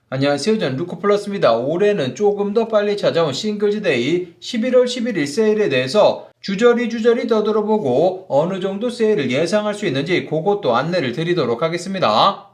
안녕하세요. 저는 루코플러스입니다. 올해는 조금 더 빨리 찾아온 싱글즈데이 11월 11일 세일에 대해서 주저리 떠들어보고 어느 정도 세일을 예상할 수 있는지 그것도 안내를 드리도록 하겠습니다.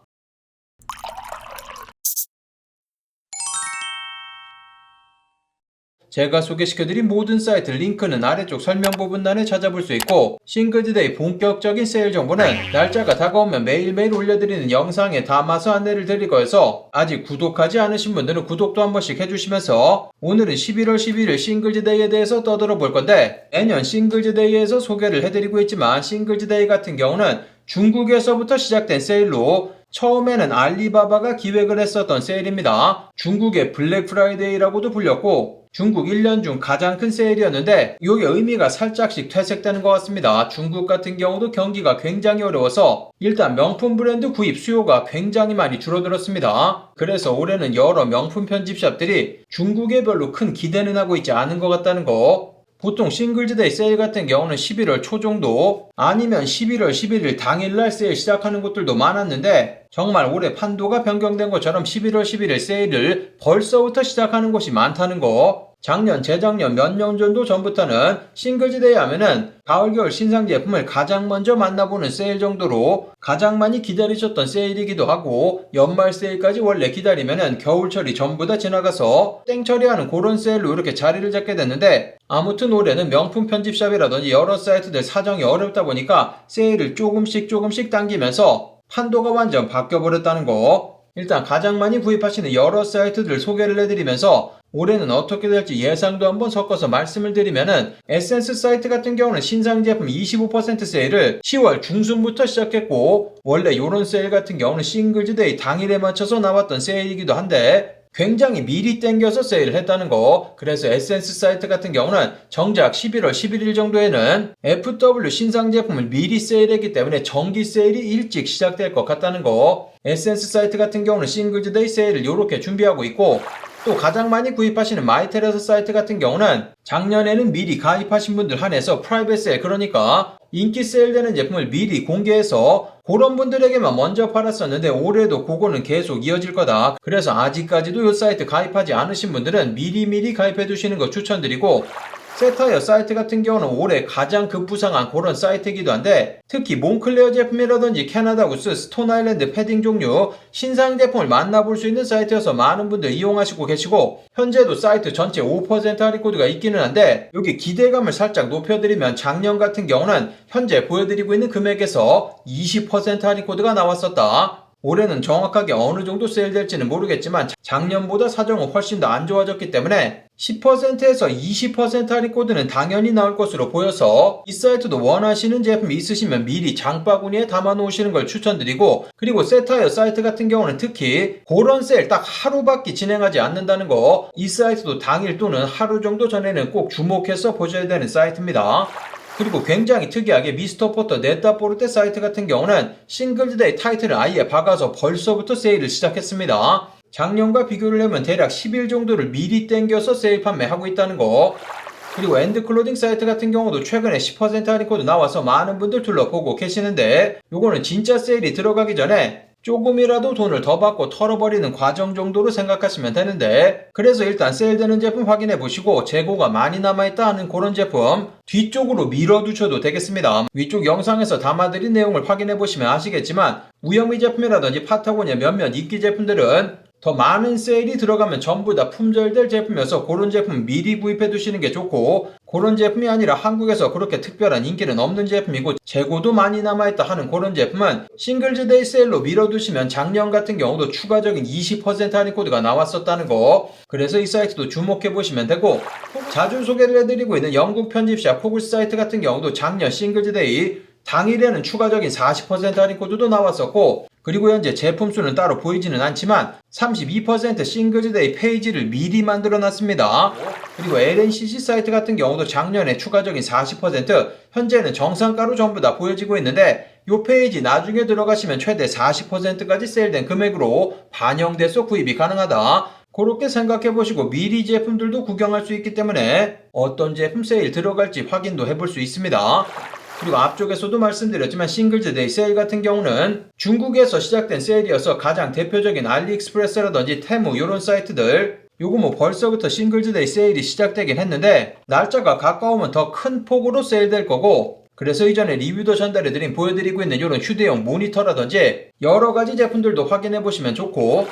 제가 소개시켜드린 모든 사이트 링크는 아래쪽 설명 부분란에 찾아볼 수 있고, 싱글즈데이 본격적인 세일 정보는 날짜가 다가오면 매일매일 올려드리는 영상에 담아서 안내를 드릴 거여서 아직 구독하지 않으신 분들은 구독도 한 번씩 해주시면서, 오늘은 11월 11일 싱글즈데이에 대해서 떠들어 볼 건데, 매년 싱글즈데이에서 소개를 해드리고 있지만 싱글즈데이 같은 경우는 중국에서부터 시작된 세일로 처음에는 알리바바가 기획을 했었던 세일입니다. 중국의 블랙 프라이데이라고도 불렸고 중국 1년 중 가장 큰 세일이었는데 이게 의미가 살짝씩 퇴색되는 것 같습니다. 중국 같은 경우도 경기가 굉장히 어려워서 일단 명품 브랜드 구입 수요가 굉장히 많이 줄어들었습니다. 그래서 올해는 여러 명품 편집샵들이 중국에 별로 큰 기대는 하고 있지 않은 것 같다는 거. 보통 싱글즈데이 세일 같은 경우는 11월 초 정도 아니면 11월 11일 당일날 세일 시작하는 곳들도 많았는데 정말 올해 판도가 변경된 것처럼 11월 11일 세일을 벌써부터 시작하는 곳이 많다는 거. 작년, 재작년 몇 년 정도 전부터는 싱글즈데이 하면은 가을, 겨울 신상 제품을 가장 먼저 만나보는 세일 정도로 가장 많이 기다리셨던 세일이기도 하고, 연말 세일까지 원래 기다리면은 겨울철이 전부 다 지나가서 땡처리하는 그런 세일로 이렇게 자리를 잡게 됐는데, 아무튼 올해는 명품 편집샵이라든지 여러 사이트들 사정이 어렵다 보니까 세일을 조금씩 당기면서 판도가 완전 바뀌어버렸다는 거. 일단 가장 많이 구입하시는 여러 사이트들 소개를 해드리면서 올해는 어떻게 될지 예상도 한번 섞어서 말씀을 드리면은, 에센스 사이트 같은 경우는 신상 제품 25% 세일을 10월 중순부터 시작했고, 원래 이런 세일 같은 경우는 싱글즈데이 당일에 맞춰서 나왔던 세일이기도 한데 굉장히 미리 땡겨서 세일을 했다는 거. 그래서 에센스 사이트 같은 경우는 정작 11월 11일 정도에는 FW 신상 제품을 미리 세일했기 때문에 정기 세일이 일찍 시작될 것 같다는 거. 에센스 사이트 같은 경우는 싱글즈데이 세일을 이렇게 준비하고 있고, 또 가장 많이 구입하시는 마이테레스 사이트 같은 경우는 작년에는 미리 가입하신 분들 한해서 프라이빗 세일, 그러니까 인기 세일되는 제품을 미리 공개해서 그런 분들에게만 먼저 팔았었는데 올해도 그거는 계속 이어질 거다. 그래서 아직까지도 이 사이트 가입하지 않으신 분들은 미리 가입해 두시는 거 추천드리고, 세타이어 사이트 같은 경우는 올해 가장 급부상한 그런 사이트이기도 한데, 특히 몽클레어 제품이라든지 캐나다 구스, 스톤 아일랜드 패딩 종류 신상 제품을 만나볼 수 있는 사이트여서 많은 분들 이용하시고 계시고, 현재도 사이트 전체 5% 할인 코드가 있기는 한데, 여기 기대감을 살짝 높여드리면 작년 같은 경우는 현재 보여드리고 있는 금액에서 20% 할인 코드가 나왔었다. 올해는 정확하게 어느 정도 세일될지는 모르겠지만 작년보다 사정은 훨씬 더 안 좋아졌기 때문에 10%에서 20% 할인 코드는 당연히 나올 것으로 보여서 이 사이트도 원하시는 제품이 있으시면 미리 장바구니에 담아 놓으시는 걸 추천드리고, 그리고 세타이어 사이트 같은 경우는 특히 그런 세일 딱 하루밖에 진행하지 않는다는 거. 이 사이트도 당일 또는 하루 정도 전에는 꼭 주목해서 보셔야 되는 사이트입니다. 그리고 굉장히 특이하게 미스터 포터 네타포르테 사이트 같은 경우는 싱글즈데이 타이틀을 아예 박아서 벌써부터 세일을 시작했습니다. 작년과 비교를 하면 대략 10일 정도를 미리 땡겨서 세일 판매하고 있다는 거. 그리고 엔드클로딩 사이트 같은 경우도 최근에 10% 할인 코드 나와서 많은 분들 둘러보고 계시는데, 요거는 진짜 세일이 들어가기 전에 조금이라도 돈을 더 받고 털어버리는 과정 정도로 생각하시면 되는데, 그래서 일단 세일되는 제품 확인해 보시고 재고가 많이 남아있다 하는 그런 제품 뒤쪽으로 밀어두셔도 되겠습니다. 위쪽 영상에서 담아드린 내용을 확인해 보시면 아시겠지만 우영미 제품이라든지 파타고니아 몇몇 인기 제품들은 더 많은 세일이 들어가면 전부 다 품절될 제품이어서 그런 제품 미리 구입해 두시는 게 좋고, 그런 제품이 아니라 한국에서 그렇게 특별한 인기는 없는 제품이고 재고도 많이 남아있다 하는 그런 제품은 싱글즈데이 세일로 밀어두시면 작년 같은 경우도 추가적인 20% 할인 코드가 나왔었다는 거. 그래서 이 사이트도 주목해 보시면 되고, 자주 소개를 해드리고 있는 영국 편집샵 코글 사이트 같은 경우도 작년 싱글즈데이 당일에는 추가적인 40% 할인 코드도 나왔었고, 그리고 현재 제품 수는 따로 보이지는 않지만 32% 싱글즈데이 페이지를 미리 만들어 놨습니다. 그리고 LNCC 사이트 같은 경우도 작년에 추가적인 40%, 현재는 정상가로 전부 다 보여지고 있는데, 이 페이지 나중에 들어가시면 최대 40%까지 세일된 금액으로 반영돼서 구입이 가능하다. 그렇게 생각해보시고 미리 제품들도 구경할 수 있기 때문에 어떤 제품 세일 들어갈지 확인도 해볼 수 있습니다. 그리고 앞쪽에서도 말씀드렸지만 싱글즈데이 세일 같은 경우는 중국에서 시작된 세일이어서 가장 대표적인 알리익스프레스라든지 테무 이런 사이트들 요거 뭐 벌써부터 싱글즈데이 세일이 시작되긴 했는데 날짜가 가까우면 더 큰 폭으로 세일될 거고, 그래서 이전에 리뷰도 전달해드린 보여드리고 있는 이런 휴대용 모니터라든지 여러가지 제품들도 확인해보시면 좋고,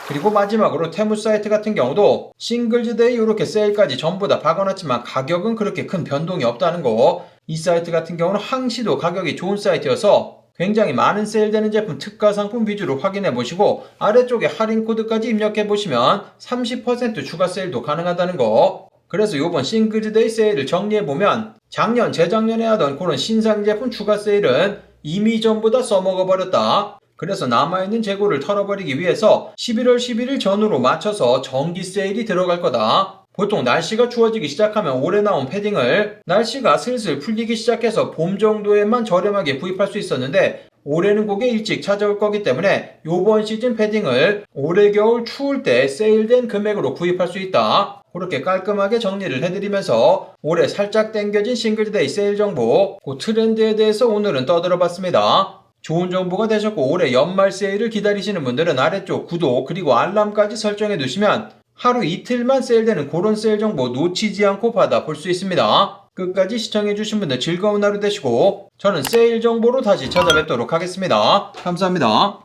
그리고 마지막으로 테무 사이트 같은 경우도 싱글즈데이 이렇게 세일까지 전부 다 박아놨지만 가격은 그렇게 큰 변동이 없다는 거. 이 사이트 같은 경우는 항시도 가격이 좋은 사이트여서 굉장히 많은 세일되는 제품 특가 상품 위주로 확인해보시고 아래쪽에 할인 코드까지 입력해보시면 30% 추가 세일도 가능하다는 거. 그래서 이번 싱글즈데이 세일을 정리해보면 작년 재작년에 하던 그런 신상 제품 추가 세일은 이미 전부 다 써먹어버렸다. 그래서 남아있는 재고를 털어버리기 위해서 11월 11일 전후로 맞춰서 정기 세일이 들어갈 거다. 보통 날씨가 추워지기 시작하면 올해 나온 패딩을 날씨가 슬슬 풀리기 시작해서 봄 정도에만 저렴하게 구입할 수 있었는데 올해는 그게 일찍 찾아올 거기 때문에 요번 시즌 패딩을 올해 겨울 추울 때 세일된 금액으로 구입할 수 있다. 그렇게 깔끔하게 정리를 해드리면서 올해 살짝 땡겨진 싱글즈데이 세일 정보, 그 트렌드에 대해서 오늘은 떠들어봤습니다. 좋은 정보가 되셨고 올해 연말 세일을 기다리시는 분들은 아래쪽 구독 그리고 알람까지 설정해 두시면 하루 이틀만 세일되는 그런 세일 정보 놓치지 않고 받아볼 수 있습니다. 끝까지 시청해주신 분들 즐거운 하루 되시고 저는 세일 정보로 다시 찾아뵙도록 하겠습니다. 감사합니다.